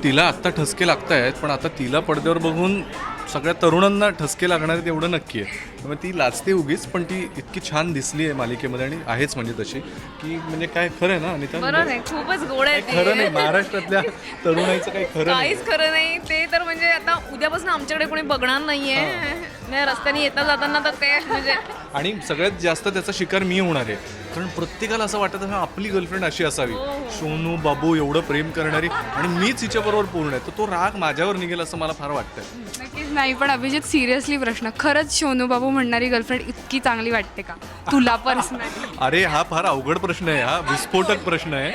तिला आत्ता ठसके लागत आहेत, पण आता तिला पडद्यावर बघून सगळ्या तरुणांना ठसके लागणार आहेत एवढं नक्की आहे. त्यामुळे ती लाजते उगीच, पण ती इतकी छान दिसली आहे मालिकेमध्ये आणि आहेच म्हणजे तशी की म्हणजे काय खरं आहे ना. आणि बरोबर आहे, खूपच गोड आहे ती. खरं नाही, महाराष्ट्रातल्या तरुणाईचं काही खरं नाही. काहीच खरं नाही ते तर. म्हणजे आता उद्यापासून आमच्याकडे कोणी बघणार नाहीये. नाही, रस्त्याने येता जाताना तर ते म्हणजे. आणि सगळ्यात जास्त त्याचा शिकार मी होणार आहे, कारण प्रत्येकाला असं वाटत आहे आपली गर्लफ्रेंड अशी असावी, सोनू बाबू एवढं प्रेम करणारी, आणि मीच हिच्याबरोबर पूर्ण आहे. तर तो राग माझ्यावर निघेल असं मला फार वाटतंय. नक्कीच नाही. पण अभिजित, सिरियसली प्रश्न, खरंच सोनू बाबू म्हणणारी गर्लफ्रेंड इतकी चांगली वाटते का तुला पर्सनली? अरे हा फार अवघड प्रश्न आहे, हा विस्फोटक प्रश्न आहे.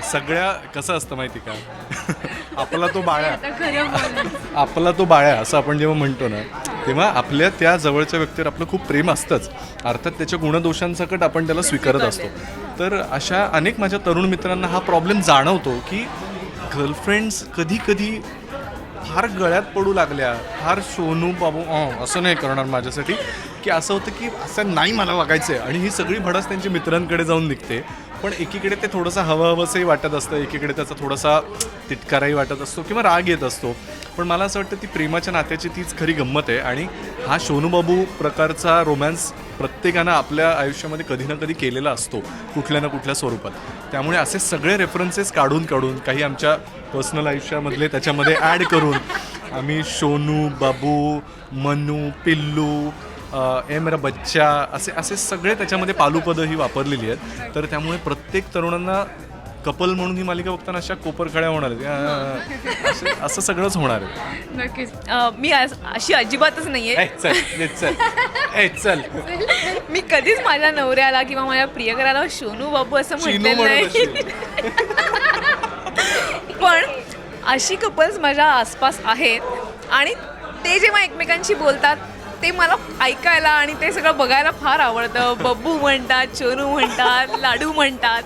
सगळ्या कसं असतं माहिती का, आपला तो बाळ्या, आपला तो बाळ्या असं आपण जेव्हा म्हणतो ना, तेव्हा आपल्या त्या जवळच्या व्यक्तीवर आपलं खूप प्रेम असतंच. अर्थात त्याच्या गुणदोषांसकट आपण त्याला स्वीकारत असतो. तर अशा अनेक माझ्या तरुण मित्रांना हा प्रॉब्लेम जाणवतो की गर्लफ्रेंड्स कधी कधी फार गळ्यात पडू लागल्या, फार सोनू बाबू असं नाही करणार माझ्यासाठी, की असं होतं की असं नाही मला वागायचं आहे. आणि ही सगळी भडास त्यांच्या मित्रांकडे जाऊन निघते. पण एकीकडे ते थोडंसं हवंसंही वाटत असतं, एकीकडे त्याचा थोडासा तिटकाराही वाटत असतो किंवा राग येत असतो. पण मला असं वाटतं ती प्रेमाच्या नात्याची तीच खरी गंमत आहे. आणि हा सोनू बाबू प्रकारचा रोमॅन्स प्रत्येकानं आपल्या आयुष्यामध्ये कधी ना कधी केलेला असतो, कुठल्या ना कुठल्या स्वरूपात. त्यामुळे असे सगळे रेफरन्सेस काढून काही आमच्या पर्सनल आयुष्यामधले त्याच्यामध्ये ॲड करून आम्ही सोनू बाबू, मनू, पिल्लू, ए मेरा बच्चा असे असे सगळे त्याच्यामध्ये पालुपदं ही वापरलेली आहेत. तर त्यामुळे प्रत्येक तरुणांना कपल म्हणून ही मालिका बघताना अशा कोपरखळ्या होणार आहेत, असं सगळंच होणार आहे. नक्कीच. मी अशी अजिबातच नाहीये. चल मी कधीच माझ्या नवऱ्याला किंवा माझ्या प्रियकराला सोनू बाबू असं म्हटलेलं नाही. पण अशी कपल्स माझ्या आसपास आहेत आणि ते जेव्हा एकमेकांशी बोलतात ते मला ऐकायला आणि ते सगळं बघायला फार आवडतं. बब्बू म्हणतात, सोनू म्हणतात, लाडू म्हणतात.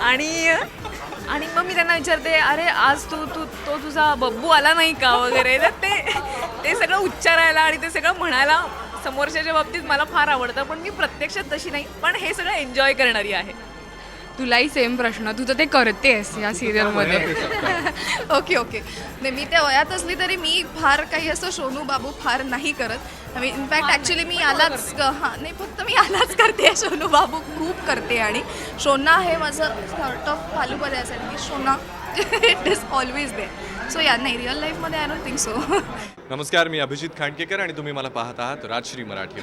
आणि मग मी त्यांना विचारते, अरे आज तो तुझा बब्बू आला नाही का वगैरे. तर ते सगळं उच्चारायला आणि ते सगळं म्हणायला समोरच्याच्या बाबतीत मला फार आवडतं. पण मी प्रत्यक्षात तशी नाही, पण हे सगळं एन्जॉय करणारी आहे. तुलाही सेम प्रश्न, तू तर ते करतेस या सिरियलमध्ये. ओके नाही, मी त्या वयात असली तरी मी फार काही असं सोनू बाबू फार नाही करत. इनफॅक्ट ॲक्च्युली मी यालाच नाही, फक्त मी यालाच करते. सोनू बाबू खूप करते. आणि शोना हे माझं सॉर्ट ऑफ पालुपद आहे असेल की शोना it is always they. So या नाही, रिअल लाईफमध्ये आय डोंट थिंक सो. नमस्कार, मी अभिजित खांडकेकर आणि तुम्ही मला पाहत आहात राजश्री मराठी.